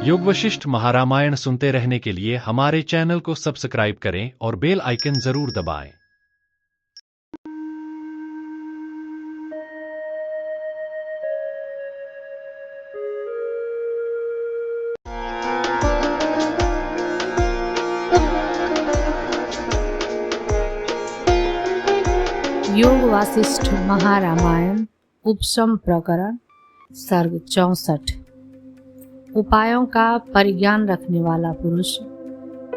योग वशिष्ठ महारामायण सुनते रहने के लिए हमारे चैनल को सब्सक्राइब करें और बेल आइकन जरूर दबाएं। योग वासिष्ठ महारामायण उपशम प्रकरण सर्ग 64। उपायों का परिज्ञान रखने वाला पुरुष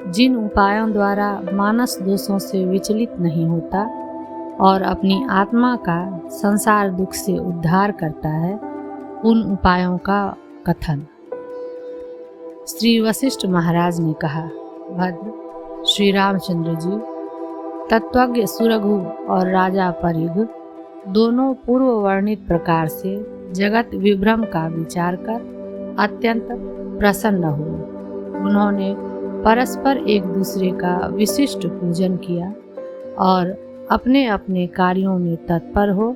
जिन उपायों द्वारा मानस दोषों से विचलित नहीं होता और अपनी आत्मा का संसार दुख से उद्धार करता है, उन उपायों का कथन। श्री वशिष्ठ महाराज ने कहा, भद्र श्री रामचंद्र जी, तत्वज्ञ सुरघु और राजा परिघ दोनों पूर्व वर्णित प्रकार से जगत विभ्रम का विचार कर अत्यंत प्रसन्न हुए। उन्होंने परस्पर एक दूसरे का विशिष्ट पूजन किया और अपने अपने कार्यों में तत्पर हो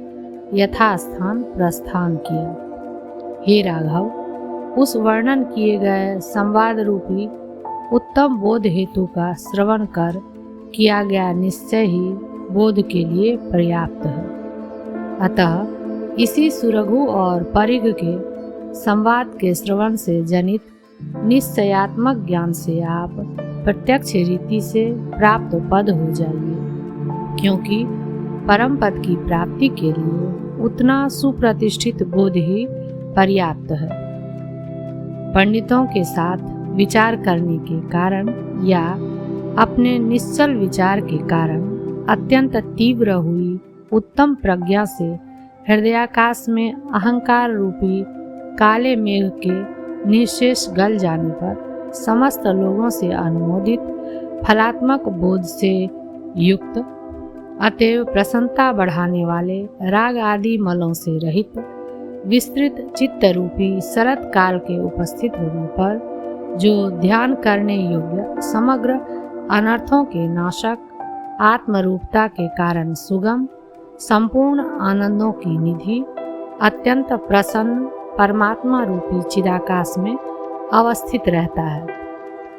यथास्थान प्रस्थान किया। हे राघव, उस वर्णन किए गए संवाद रूपी उत्तम बोध हेतु का श्रवण कर किया गया निश्चय ही बोध के लिए पर्याप्त है। अतः इसी सुरघु और परिघ के संवाद के श्रवण से जनित निश्चयात्मक ज्ञान से आप प्रत्यक्ष रीति से प्राप्त पद हो जाइए, क्योंकि परम पद की प्राप्ति के लिए उतना सुप्रतिष्ठित बोध ही पर्याप्त है। पंडितों के साथ विचार करने के कारण या अपने निश्चल विचार के कारण अत्यंत तीव्र हुई उत्तम प्रज्ञा से हृदयाकाश में अहंकार रूपी काले मेघ के निशेष गल जाने पर समस्त लोगों से अनुमोदित फलात्मक बोध से युक्त, अतएव प्रसन्नता बढ़ाने वाले राग आदि मलों से रहित विस्तृत चित्त रूपी शरत काल के उपस्थित होने पर जो ध्यान करने योग्य समग्र अनर्थों के नाशक आत्मरूपता के कारण सुगम संपूर्ण आनंदों की निधि अत्यंत प्रसन्न परमात्मा रूपी चिदाकाश में अवस्थित रहता है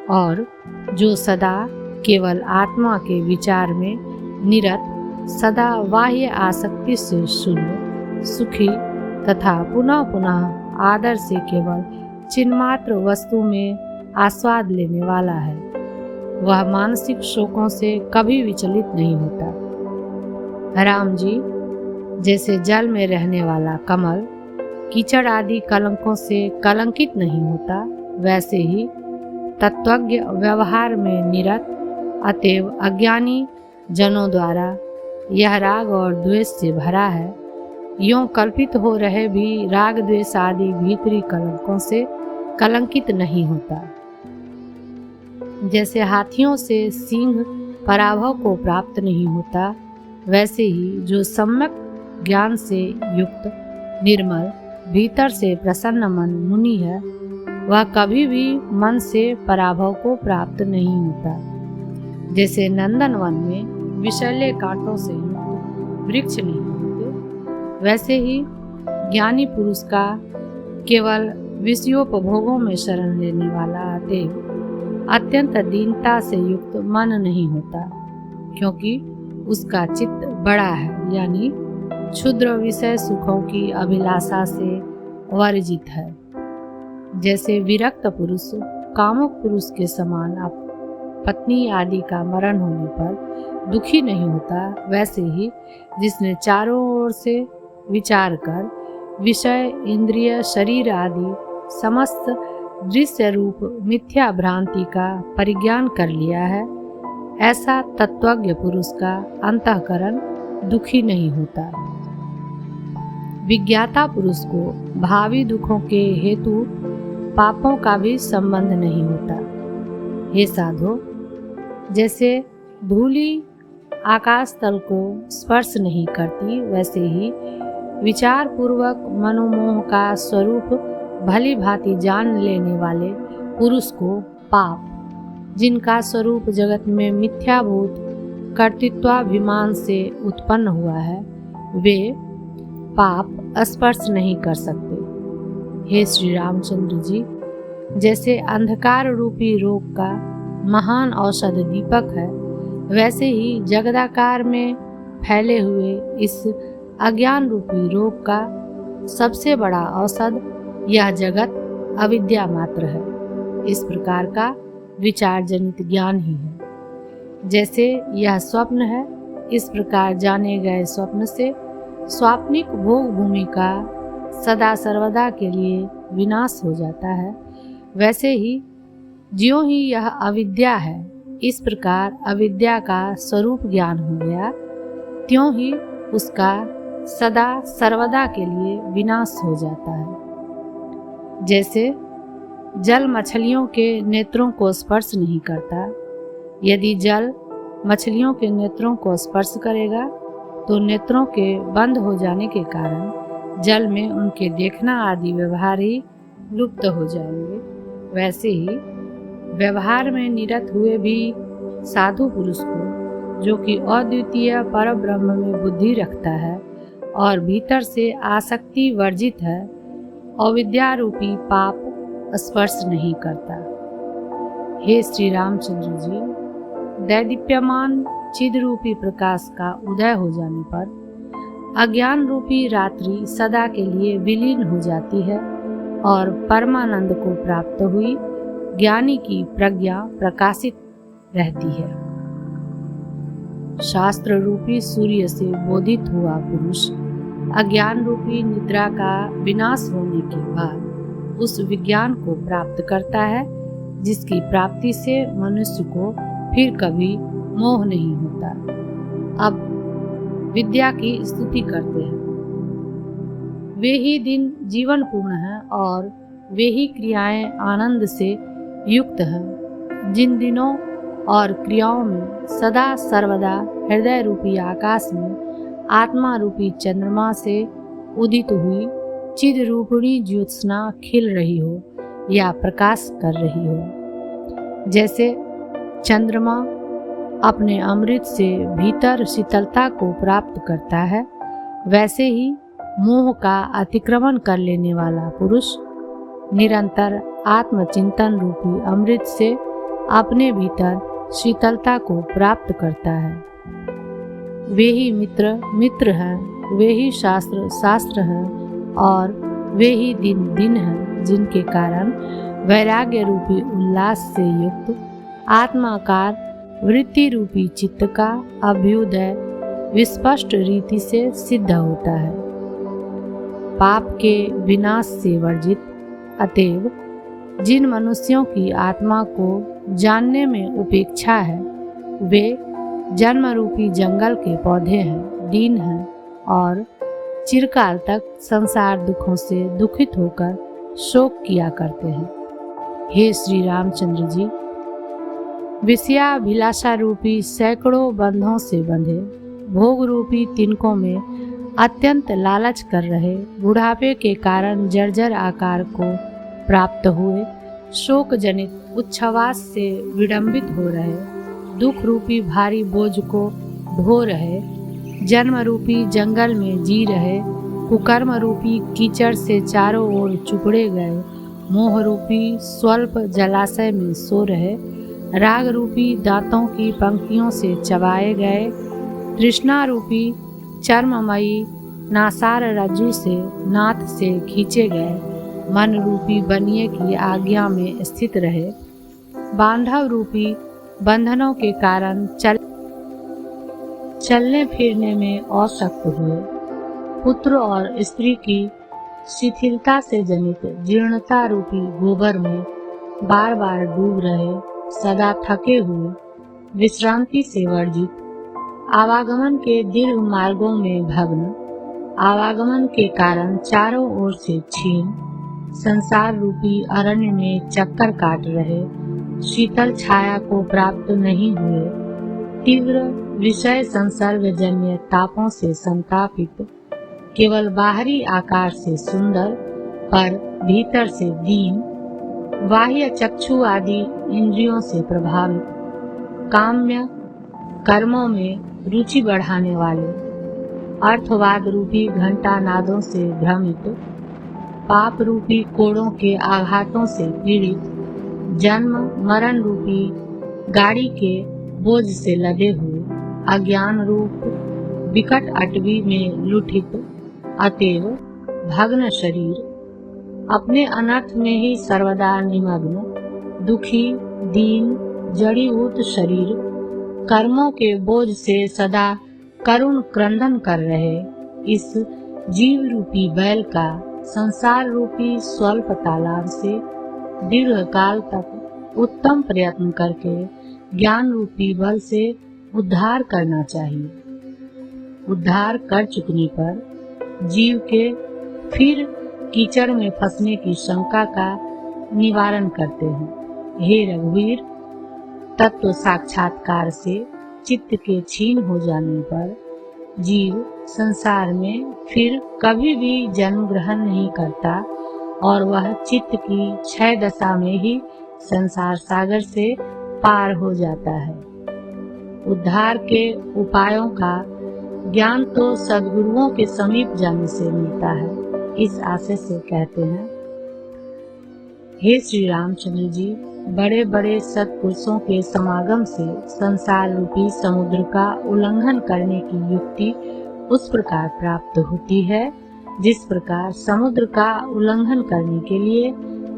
और जो सदा केवल आत्मा के विचार में निरत सदा बाह्य आसक्ति से शून्य सुखी तथा पुनः पुनः आदर से केवल चिन्मात्र वस्तु में आस्वाद लेने वाला है, वह मानसिक शोकों से कभी विचलित नहीं होता। राम जी, जैसे जल में रहने वाला कमल कीचड़ आदि कलंकों से कलंकित नहीं होता, वैसे ही तत्वज्ञ व्यवहार में निरत अतएव अज्ञानी जनों द्वारा यह राग और द्वेष से भरा है, यों कल्पित हो रहे भी राग द्वेष आदि भीतरी कलंकों से कलंकित नहीं होता। जैसे हाथियों से सिंह पराभव को प्राप्त नहीं होता, वैसे ही जो सम्यक ज्ञान से युक्त निर्मल भीतर से प्रसन्न मन मुनि है, वह कभी भी मन से पराभव को प्राप्त नहीं होता। जैसे नंदन वन में विषैले कांटों से युक्त वृक्ष नहीं होते, वैसे ही ज्ञानी पुरुष का केवल विषयोपभोगों में शरण लेने वाला अतएव अत्यंत दीनता से युक्त मन नहीं होता, क्योंकि उसका चित्त बड़ा है, यानी क्षुद्र विषय सुखों की अभिलाषा से वर्जित है। जैसे विरक्त पुरुष कामुक पुरुष के समान पत्नी आदि का मरण होने पर दुखी नहीं होता, वैसे ही जिसने चारों ओर से विचार कर विषय इंद्रिय शरीर आदि समस्त दृश्य रूप मिथ्या भ्रांति का परिज्ञान कर लिया है, ऐसा तत्वज्ञ पुरुष का अंतःकरण दुखी नहीं होता। विज्ञाता पुरुष को भावी दुखों के हेतु पापों का भी संबंध नहीं होता। हे साधो, जैसे धूलि आकाश तल को स्पर्श नहीं करती, वैसे ही विचार पूर्वक मनोमोह का स्वरूप भली भांति जान लेने वाले पुरुष को पाप, जिनका स्वरूप जगत में मिथ्याभूत कर्तृत्वाभिमान से उत्पन्न हुआ है, वे पाप स्पर्श नहीं कर सकते। हे श्री रामचंद्र जी, जैसे अंधकार रूपी रोग का महान औषध दीपक है, वैसे ही जगदाकार में फैले हुए इस अज्ञान रूपी रोग का सबसे बड़ा औषध यह जगत अविद्या मात्र है। इस प्रकार का विचार जनित ज्ञान ही है। जैसे यह स्वप्न है, इस प्रकार जाने गए स्वप्न से स्वाप्निक भोग भूमि का सदा सर्वदा के लिए विनाश हो जाता है, वैसे ही ज्यों ही यह अविद्या है, इस प्रकार अविद्या का स्वरूप ज्ञान हो गया, त्यों ही उसका सदा सर्वदा के लिए विनाश हो जाता है। जैसे जल मछलियों के नेत्रों को स्पर्श नहीं करता, यदि जल मछलियों के नेत्रों को स्पर्श करेगा तो नेत्रों के बंद हो जाने के कारण जल में उनके देखना आदि व्यवहार ही लुप्त हो जाएंगे। वैसे ही व्यवहार में निरत हुए भी साधु पुरुष को, जो कि अद्वितीय परब्रह्म में बुद्धि रखता है और भीतर से आसक्ति वर्जित है, अविद्या रूपी पाप स्पर्श नहीं करता। हे श्री रामचंद्र जी, दैदीप्यमान चिद रूपी प्रकाश का उदय हो जाने पर अज्ञान रूपी रात्रि सदा के लिए विलीन हो जाती है और परमानंद को प्राप्त हुई ज्ञानी की प्रज्ञा प्रकाशित रहती है। शास्त्र रूपी सूर्य से बोधित हुआ पुरुष अज्ञान रूपी निद्रा का विनाश होने के बाद उस विज्ञान को प्राप्त करता है, जिसकी प्राप्ति से मनुष्य को फिर कभी मोह नहीं होता। अब विद्या की स्तुति करते हैं। वे ही दिन जीवन पूर्ण हैं और वे ही क्रियाएं आनंद से युक्त हैं, जिन दिनों और क्रियाओं में सदा सर्वदा हृदय रूपी आकाश में आत्मा रूपी चंद्रमा से उदित हुई चिद रूपिणी ज्योत्सना खिल रही हो या प्रकाश कर रही हो। जैसे चंद्रमा अपने अमृत से भीतर शीतलता को प्राप्त करता है, वैसे ही मोह का अतिक्रमण कर लेने वाला पुरुष निरंतर आत्मचिंतन रूपी अमृत से अपने भीतर शीतलता को प्राप्त करता है। वे ही मित्र मित्र हैं, वे ही शास्त्र शास्त्र हैं और वे ही दिन दिन हैं, जिनके कारण वैराग्य रूपी उल्लास से युक्त आत्माकार वृत्ति रूपी चित्त का अभ्युदय विस्पष्ट रीति से सिद्ध होता है। पाप के विनाश से वर्जित अतएव जिन मनुष्यों की आत्मा को जानने में उपेक्षा है, वे जन्म रूपी जंगल के पौधे हैं, दीन हैं और चिरकाल तक संसार दुखों से दुखित होकर शोक किया करते हैं। हे श्री रामचंद्र जी, विषयाभिलाषा रूपी सैकड़ों बंधों से बंधे भोग रूपी तिनकों में अत्यंत लालच कर रहे, बुढ़ापे के कारण जर्जर आकार को प्राप्त हुए, शोक जनित उच्छ्वास से विडंबित हो रहे, दुख रूपी भारी बोझ को ढो रहे, जन्म रूपी जंगल में जी रहे, कुकर्म रूपी कीचड़ से चारों ओर चुपड़े गए, मोह रूपी स्वल्प जलाशय में सो रहे, राग रूपी दांतों की पंक्तियों से चबाए गए, तृष्णा रूपी चर्ममयी नासार रज्जु से नाथ से खींचे गए, मन रूपी बनिए की आज्ञा में स्थित रहे, बांधव रूपी बंधनों के कारण चलने फिरने में असक्त हुए, पुत्र और स्त्री की शिथिलता से जनित जीर्णता रूपी गोबर में बार बार डूब रहे, सदा थके हुए, विश्रांति से वर्जित, आवागमन के दीर्घ मार्गों में भग्न, आवागमन के कारण चारों ओर से छीन, संसार रूपी अरण्य में चक्कर काट रहे, शीतल छाया को प्राप्त नहीं हुए, तीव्र विषय संसर्गजन्य तापों से संतापित, केवल बाहरी आकार से सुंदर पर भीतर से दीन, बाह्य चक्षु आदि इंद्रियों से प्रभावित, काम्य कर्मों में रुचि बढ़ाने वाले, अर्थवाद रूपी घंटा नादों से भ्रमित, पाप रूपी कोड़ों के आघातों से पीड़ित, जन्म मरण रूपी गाड़ी के बोझ से लदे हुए, अज्ञान रूप विकट अटवी में लुठित अतएव भग्न शरीर, अपने अनर्थ में ही सर्वदा निमग्न, दुखी दीन जड़ीभूत शरीर, कर्मों के बोझ से सदा करुण क्रंदन कर रहे इस जीव रूपी बैल का संसार रूपी स्वल्प तालाब से दीर्घ काल तक उत्तम प्रयत्न करके ज्ञान रूपी बल से उद्धार करना चाहिए। उद्धार कर चुकने पर जीव के फिर कीचड़ में फंसने की शंका का निवारण करते हैं। हे रघुवीर, तत्व साक्षात्कार से चित्त के छीन हो जाने पर जीव संसार में फिर कभी भी जन्म ग्रहण नहीं करता और वह चित्त की क्षय दशा में ही संसार सागर से पार हो जाता है। उद्धार के उपायों का ज्ञान तो सद्गुरुओं के समीप जाने से मिलता है। इस आशय से कहते हैं, हे श्री रामचंद्र जी, बड़े बड़े सत्पुरुषों के समागम से संसार रूपी समुद्र का उल्लंघन करने की युक्ति उस प्रकार प्राप्त होती है जिस प्रकार समुद्र का उल्लंघन करने के लिए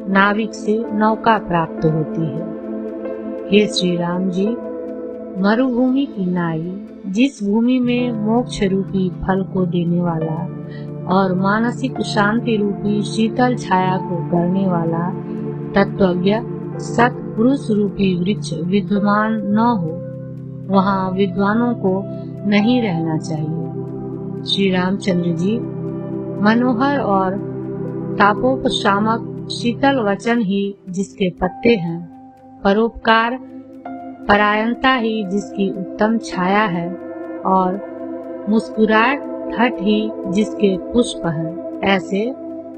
नाविक से नौका प्राप्त होती है। हे श्री राम जी, मरुभूमि की नाई, जिस भूमि में मोक्ष रूपी फल को देने वाला और मानसिक शांति रूपी शीतल छाया को करने वाला तत्वज्ञ सत्पुरुष रूपी वृक्ष विद्यमान न हो, वहाँ विद्वानों को नहीं रहना चाहिए। श्री रामचंद्र जी, मनोहर और तापोपशामक शीतल वचन ही जिसके पत्ते हैं, परोपकार परायणता ही जिसकी उत्तम छाया है और मुस्कुराहट ही जिसके पुष्प हैं, ऐसे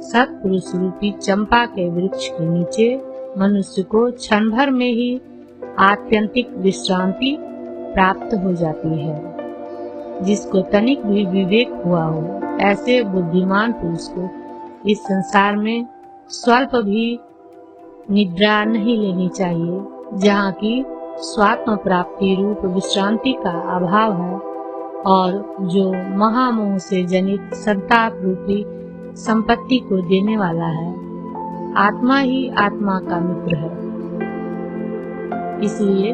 सत्पुरुष रूपी चंपा के वृक्ष के नीचे मनुष्य को क्षण भर में ही आत्यंतिक विश्रांति प्राप्त हो जाती है। जिसको तनिक भी विवेक हुआ हो, ऐसे बुद्धिमान पुरुष को इस संसार में स्वल्प भी निद्रा नहीं लेनी चाहिए, जहाँ की स्वात्म प्राप्ति रूप विश्रांति का अभाव है और जो महामोह से जनित संताप रूपी संपत्ति को देने वाला है। आत्मा ही आत्मा का मित्र है। इसलिए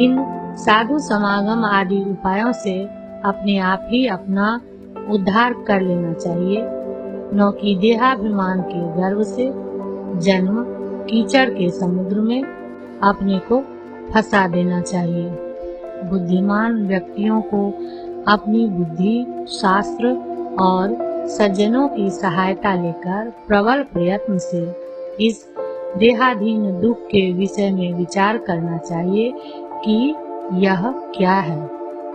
इन साधु समागम आदि उपायों से अपने आप ही अपना उद्धार कर लेना चाहिए, न कि देहाभिमान के गर्व से जन्म कीचड़ के समुद्र में अपने को फंसा देना चाहिए। बुद्धिमान व्यक्तियों को अपनी बुद्धि, शास्त्र और सज्जनों की सहायता लेकर प्रबल प्रयत्न से इस देहाधीन दुख के विषय में विचार करना चाहिए कि यह क्या है,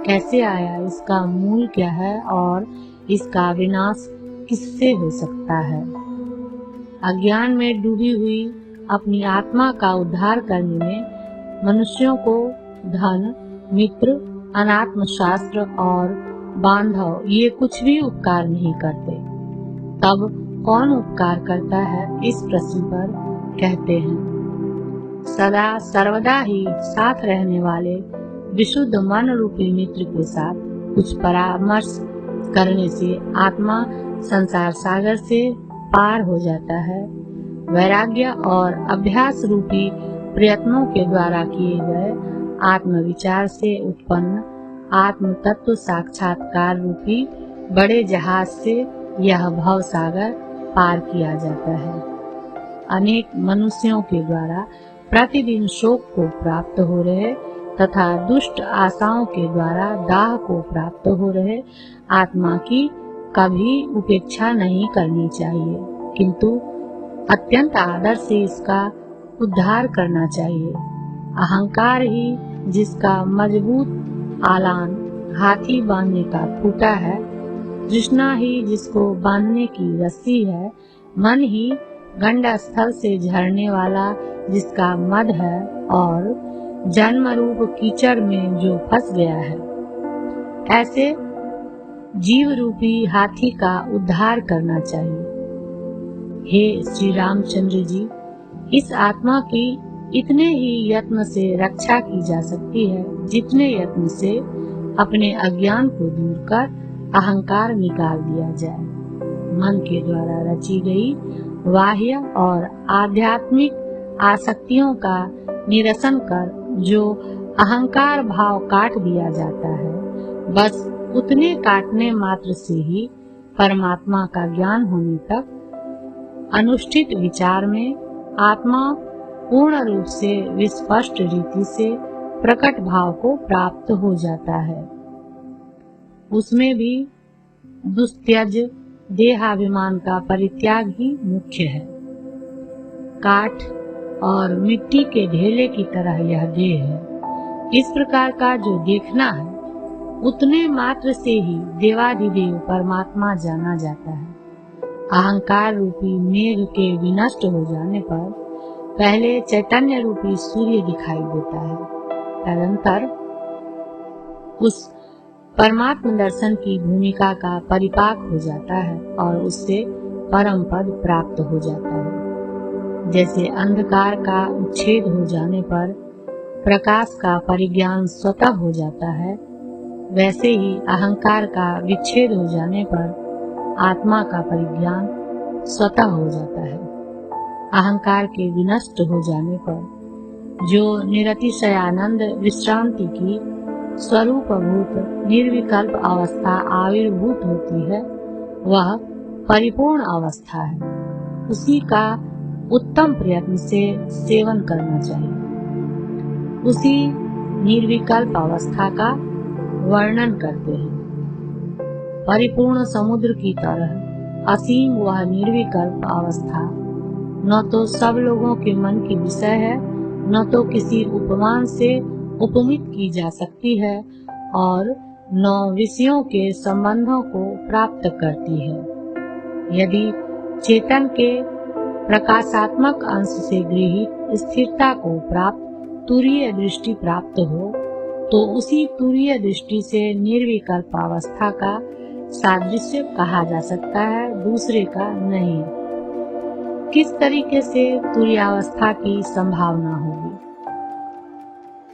कैसे आया, इसका मूल क्या है और इसका विनाश किससे हो सकता है। अज्ञान में डूबी हुई अपनी आत्मा का उद्धार करने में मनुष्यों को धन, मित्र, अनात्म शास्त्र और बांधव ये कुछ भी उपकार नहीं करते। तब कौन उपकार करता है, इस प्रश्न पर कहते हैं, सदा सर्वदा ही साथ रहने वाले विशुद्ध मन रूपी मित्र के साथ कुछ परामर्श करने से आत्मा संसार सागर से पार हो जाता है। वैराग्य और अभ्यास रूपी प्रयत्नों के द्वारा किए गए आत्मविचार से उत्पन्न आत्म तत्व साक्षात्कार रूपी बड़े जहाज से यह भव सागर पार किया जाता है। अनेक मनुष्यों के द्वारा प्रतिदिन शोक को प्राप्त हो रहे तथा दुष्ट आशाओं के द्वारा दाह को प्राप्त हो रहे आत्मा की कभी उपेक्षा नहीं करनी चाहिए, किंतु अत्यंत आदर से इसका उद्धार करना चाहिए। अहंकार ही जिसका मजबूत आलान हाथी बांधने का खूंटा है, तृष्णा ही जिसको बांधने की रस्सी है, मन ही गंडा स्थल से झरने वाला जिसका मद है और जन्म रूप कीचड़ में जो फंस गया है, ऐसे जीव रूपी हाथी का उद्धार करना चाहिए। हे श्री रामचंद्र जी, इस आत्मा की इतने ही यत्न से रक्षा की जा सकती है जितने यत्न से अपने अज्ञान को दूर कर अहंकार निकाल दिया जाए। मन के द्वारा रची गई बाह्य और आध्यात्मिक आसक्तियों का निरसन कर जो अहंकार भाव काट दिया जाता है, बस उतने काटने मात्र से ही परमात्मा का ज्ञान होने तक अनुष्ठित विचार में आत्मा पूर्ण रूप से विस्पष्ट रीति से प्रकट भाव को प्राप्त हो जाता है। उसमें भी दुस्त्यज देहाभिमान का परित्याग ही मुख्य है। काठ और मिट्टी के ढेले की तरह यह देह है। इस प्रकार का जो देखना है, उतने मात्र से ही देवाधिदेव परमात्मा जाना जाता है। अहंकार रूपी मेघ के विनष्ट हो जाने पर पहले चैतन्य रूपी सूर्य दिखाई देता है। तदंतर उस परमात्म दर्शन की भूमिका का परिपाक हो जाता है और उससे परम पद प्राप्त हो जाता है। जैसे अंधकार का उच्छेद हो जाने पर प्रकाश का परिज्ञान स्वतः हो जाता है, वैसे ही अहंकार का विच्छेद हो जाने पर आत्मा का परिज्ञान स्वतः हो जाता है। अहंकार के विनष्ट हो जाने पर जो निरतिशय आनंद विश्रांति की स्वरूपभूत निर्विकल्प अवस्था आविर्भूत होती है, वह परिपूर्ण अवस्था है। उसी का उत्तम प्रयत्न से सेवन करना चाहिए। उसी निर्विकल्प अवस्था का वर्णन करते हैं। परिपूर्ण समुद्र की तरह असीम वह निर्विकल्प अवस्था न तो सब लोगों के मन की विषय है, न तो किसी उपमान से उपमित की जा सकती है और न विषयों के संबंधों को प्राप्त करती है। यदि चेतन के प्रकाशात्मक अंश से गृहीत स्थिरता को प्राप्त तुरीय दृष्टि प्राप्त हो, तो उसी तुरीय दृष्टि से निर्विकल्प अवस्था का सादृश्य कहा जा सकता है, दूसरे का नहीं। किस तरीके से तुरीयावस्था की संभावना होगी?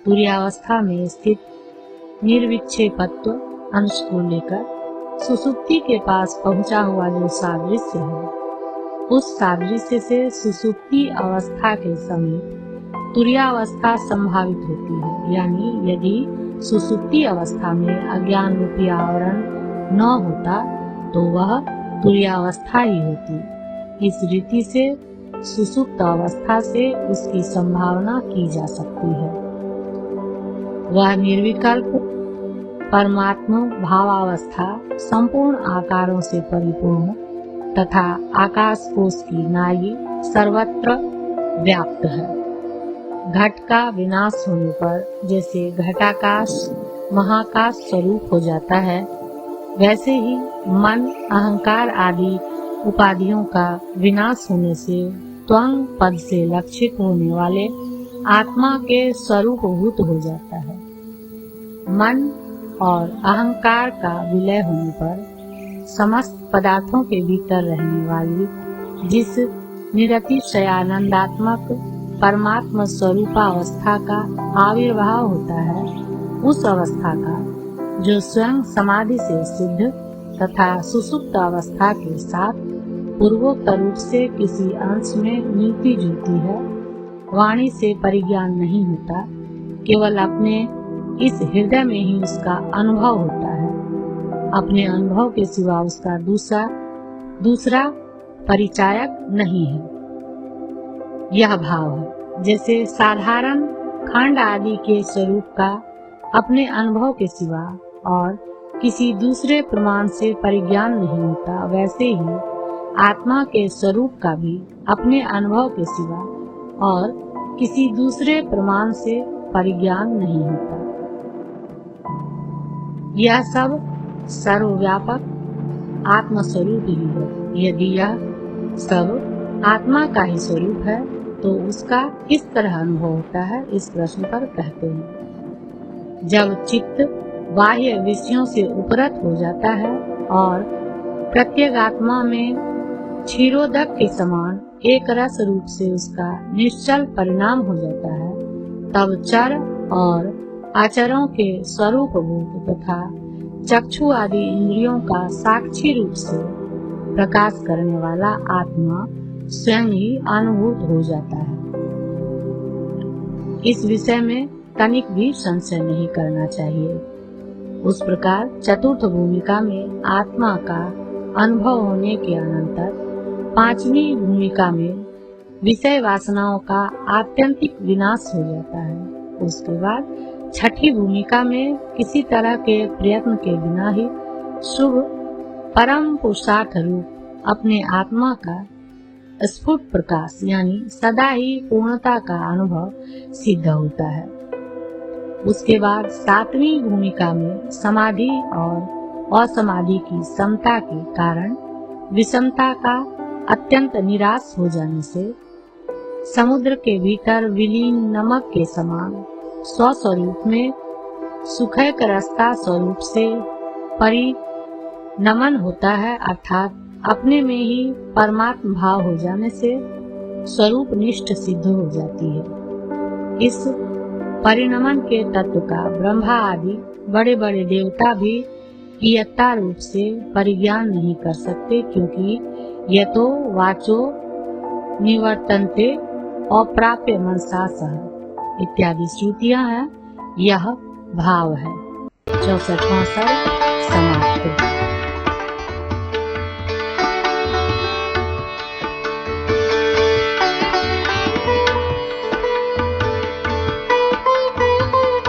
तुरीयावस्था में स्थित निर्विक्षेपत्व अंश को लेकर सुसुप्ति के पास पहुंचा हुआ जो सादृश्य है, उस सादृश्य से सुसुप्ति अवस्था के समीप तुरीयावस्था संभावित होती है। यानी यदि सुसुप्ति अवस्था में अज्ञान रूपी आवरण न होता तो वह तुरीयावस्था ही होती। इस रीति से सुसुप्त अवस्था से उसकी संभावना की जा सकती है। वह निर्विकल्प परमात्मा भावावस्था संपूर्ण आकारों से परिपूर्ण तथा आकाश कोश की नाई सर्वत्र व्याप्त है। घट का विनाश होने पर जैसे घटाकाश महाकाश स्वरूप हो जाता है, वैसे ही मन अहंकार आदि उपाधियों का विनाश होने से त्वंग पद से लक्षित होने वाले आत्मा के स्वरूपभूत हो जाता है। मन और अहंकार का विलय होने पर समस्त पदार्थों के भीतर रहने वाली जिस निरतिशयानंदात्मक परमात्मा स्वरूपावस्था का आविर्भाव होता है, उस अवस्था का जो स्वयं समाधि से सिद्ध तथा सुसुप्त अवस्था के साथ पूर्वोत्तर रूप से किसी अंश में मिलती जुलती है, वाणी से परिज्ञान नहीं होता, केवल अपने इस हृदय में ही उसका अनुभव होता है। अपने अनुभव के सिवा उसका दूसरा परिचायक नहीं है। यह भाव है जैसे साधारण खंड आदि के स्वरूप का अपने अनुभव के सिवा और किसी दूसरे प्रमाण से परिज्ञान नहीं होता, वैसे ही आत्मा के स्वरूप का भी अपने अनुभव के सिवा और किसी दूसरे प्रमाण से परिज्ञान नहीं होता। यह सब सर्वव्यापक आत्म स्वरूप ही है। यदि यह सब आत्मा का ही स्वरूप है तो उसका किस तरह अनुभव होता है, इस प्रश्न पर कहते हैं। जब चित्त बाह्य विषयों से उपरत हो जाता है और प्रत्येक आत्मा में क्षीरोदक के समान एक रस रूप से उसका निश्चल परिणाम हो जाता है, तब चर और आचरों के स्वरूप भूत तथा चक्षु आदि इंद्रियों का साक्षी रूप से प्रकाश करने वाला आत्मा स्वयं ही अनुभूत हो जाता है। इस विषय में तनिक भी संशय नहीं करना चाहिए। उस प्रकार चतुर्थ भूमिका में आत्मा का अनुभव होने के अनंतर पांचवी भूमिका में विषय वासनाओं का आत्यंतिक विनाश हो जाता है। उसके बाद छठी भूमिका में किसी तरह के प्रयत्न के बिना ही शुभ परम पुरुषार्थ रूप अपने आत्मा का स्फुट प्रकाश यानी सदा ही पूर्णता का अनुभव सिद्ध होता है। उसके बाद सातवीं भूमिका में समाधि और असमाधि की समता के कारण विषमता का अत्यंत निराश हो जाने से समुद्र के भीतर विलीन नमक के समान स्वस्वरूप में सुखद रसता स्वरूप से परिणमन होता है, अर्थात अपने में ही परमात्म भाव हो जाने से स्वरूप निष्ठ सिद्ध हो जाती है। इस परिणमन के तत्व का ब्रह्मा आदि बड़े बड़े देवता भी यथा रूप से परिज्ञान नहीं कर सकते, क्योंकि यह तो वाचो निवर्तन्ते अप्राप्य मनसा सह इत्यादि श्रुतियां हैं। यह भाव है। 64वां सर्ग समाप्त।